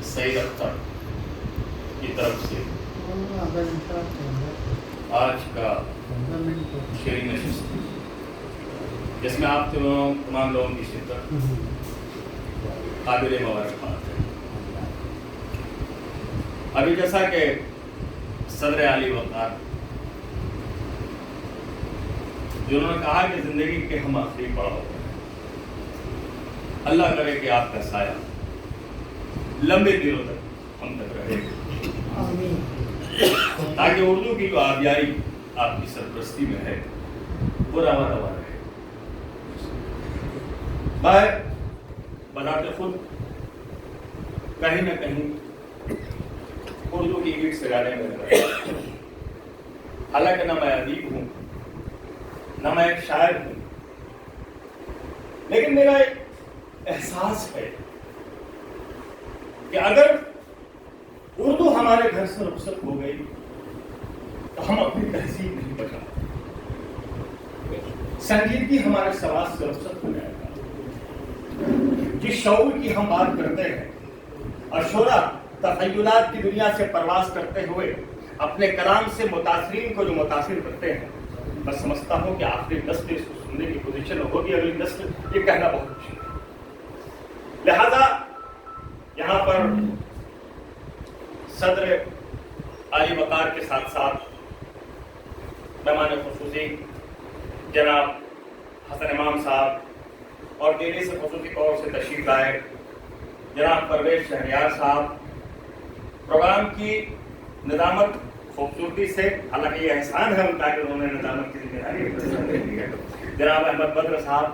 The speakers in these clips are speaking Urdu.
سعید اختر کی طرف سے آج کا شعری نشست جس میں آپ تمام لوگوں کی شرکت قابل مبارکباد ہے۔ ابھی جیسا کہ صدر علی وقار جنہوں نے کہا کہ زندگی کے ہم آخری پڑاؤ ہیں، اللہ کرے کہ آپ کا سایہ لمبے دنوں تک ہم تک رہے تاکہ اردو کی جو آبیاری آپ کی سرپرستی میں ہے وہ رواں رواں رہے۔ میں بذات خود کہیں نہ کہیں اردو کی گیٹ سجانے میں لگا، حالانکہ نہ میں ادیب ہوں نہ میں ایک شاعر ہوں، لیکن میرا ایک احساس ہے کہ اگر اردو ہمارے گھر سے رخصت ہو گئی تو ہم اپنی تہذیب نہیں بچا، سنجیدگی ہمارے سماج سے رخصت ہو جائے گا۔ جس شعور کی ہم بات کرتے ہیں اور شعرا تخیلات کی دنیا سے پرواز کرتے ہوئے اپنے کلام سے متاثرین کو جو متاثر کرتے ہیں، میں سمجھتا ہوں کہ آخری نسل اس کو سننے کی پوزیشن میں ہوگی، اگلی نسل یہ کہنا بہت مشکل ہے۔ لہذا یہاں پر صدر علی وقار کے ساتھ ساتھ مہمان خصوصی جناب حسن امام صاحب اور دہلی سے خصوصی طور سے تشریف لائے جناب پرویز شہریار صاحب، پروگرام کی نظامت خوبصورتی سے، حالانکہ یہ احسان ہے ان کا کہ انہوں نے نظامت کی ذمہ داری لی ہے، جناب احمد بدر صاحب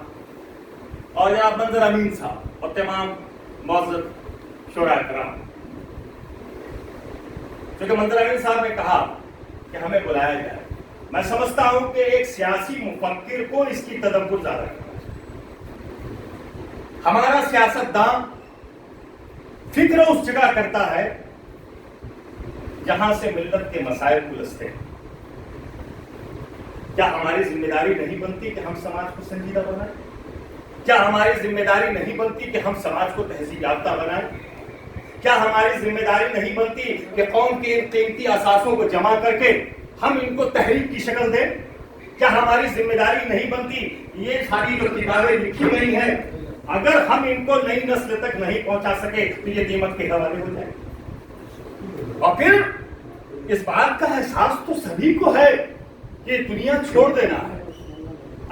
اور جناب منظر امین صاحب اور تمام معزز شعراء کرام۔ کیونکہ منظر امین صاحب نے کہا کہ ہمیں بلایا جائے، میں سمجھتا ہوں کہ ایک سیاسی مفکر کو اس کی تدبر زیادہ کرنا چاہیے۔ ہمارا سیاستدان فکر اس جگہ کرتا ہے جہاں سے ملت کے مسائل کلستے ہیں۔ کیا ہماری ذمہ داری نہیں بنتی کہ ہم سماج کو سنجیدہ بنائیں؟ کیا ہماری ذمہ داری نہیں بنتی کہ ہم سماج کو تہذیب یافتہ بنائیں؟ کیا ہماری ذمہ داری نہیں بنتی کہ قوم کے ان قیمتی اثاثوں کو جمع کر کے ہم ان کو تحریک کی شکل دیں؟ کیا ہماری ذمہ داری نہیں بنتی یہ ساری جو کتابیں لکھی گئی ہیں اگر ہم ان کو نئی نسل تک نہیں پہنچا سکے تو یہ دیمک کے حوالے ہو جائے؟ اور پھر اس بات کا احساس تو سبھی کو ہے کہ دنیا چھوڑ دینا ہے۔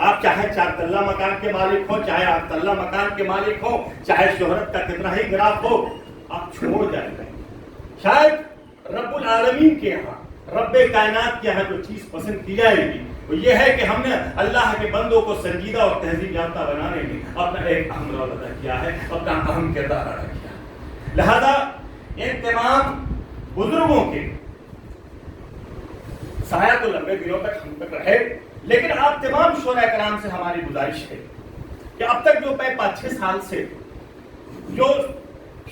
آپ چاہے 4 تلہ مکان کے مالک ہو، چاہے 8 تلہ مکان کے مالک ہو، چاہے شہرت کا کتنا ہی گراف ہو، آپ چھوڑ جائیں گے۔ شاید رب العالمین کے یہاں، رب کائنات کے یہاں جو چیز پسند کی جائے گی وہ یہ ہے کہ ہم نے اللہ کے بندوں کو سنجیدہ اور تہذیب یافتہ بنانے میں اپنا ایک اہم رول ادا کیا ہے، اپنا اہم کردار ادا کیا ہے۔ لہذا ان تمام بزرگوں کے سایہ تو لمبے دنوں تک ہم تک رہے، لیکن آپ تمام شعراء کرام سے ہماری گزارش ہے کہ اب تک جو 5-6 سال سے جو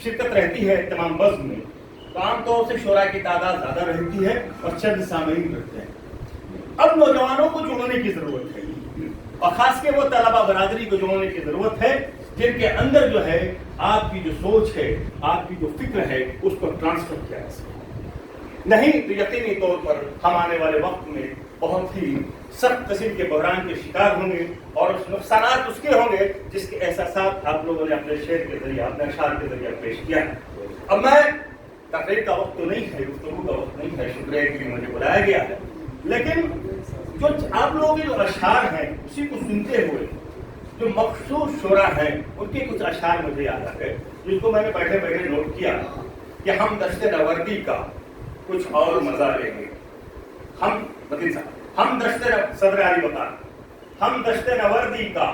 شرکت رہتی ہے تمام بزم میں، تو عام طور سے شعراء کی تعداد زیادہ رہتی ہے اور چند سامعین رہتے ہیں۔ اب نوجوانوں کو جوڑنے کی ضرورت ہے اور خاص کے وہ طلبہ برادری کو جوڑنے کی ضرورت ہے جن کے اندر جو ہے آپ کی جو سوچ ہے، آپ کی جو فکر ہے، اس کو ٹرانسفر کیا جا سکے۔ نہیں تو یقینی طور پر ہم آنے والے وقت میں بہت ہی سخت قسم کے بحران کے شکار ہوں گے اور نقصانات اس کے ہوں گے جس کے احساسات آپ لوگوں نے اپنے شعر کے ذریعے، اپنے اشعار کے ذریعے پیش کیا ہے۔ اب میں تقریر کا وقت تو نہیں ہے، گفتگو کا وقت نہیں ہے، شکریہ کہ مجھے بلایا گیا ہے، لیکن جو آپ لوگوں کے جو اشعار ہیں اسی کو سنتے ہوئے جو مخصوص شعراء ہیں ان کے کچھ اشعار مجھے یاد آ گئے جن کو میں نے بیٹھے بیٹھے نوٹ کیا کہ ہم دشت نوردی کا کچھ اور مزہ لیں گے۔ ہم دشت صدر علی وقار، ہم دشت نوردی کا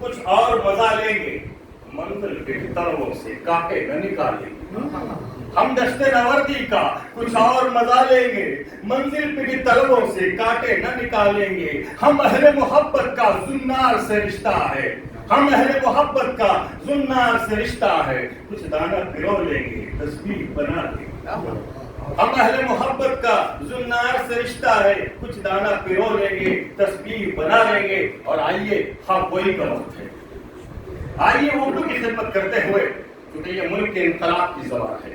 کچھ اور مزہ لیں گے، منزل کے طلبوں سے کاٹے نہ نکالیں گے۔ ہم دشت نوردی کا کچھ اور مزہ لیں گے، منزل پہ بھی طلبوں سے کاٹے نہ نکالیں گے۔ ہم اہل محبت کا زنار سے رشتہ ہے، ہم اہل محبت کا زنار سے رشتہ ہے، کچھ دانہ پرو لیں گے، تسبیح بنا لیں گے۔ ہم اہل محبت کا زنار سے رشتہ ہے، کچھ دانہ پرو لیں گے، تسبیح بنا لیں گے۔ اور آئیے خواہ کا وقت ہے، آئیے اردو کی خدمت کرتے ہوئے، کیونکہ یہ ملک کے انقلاب کی زبان ہے،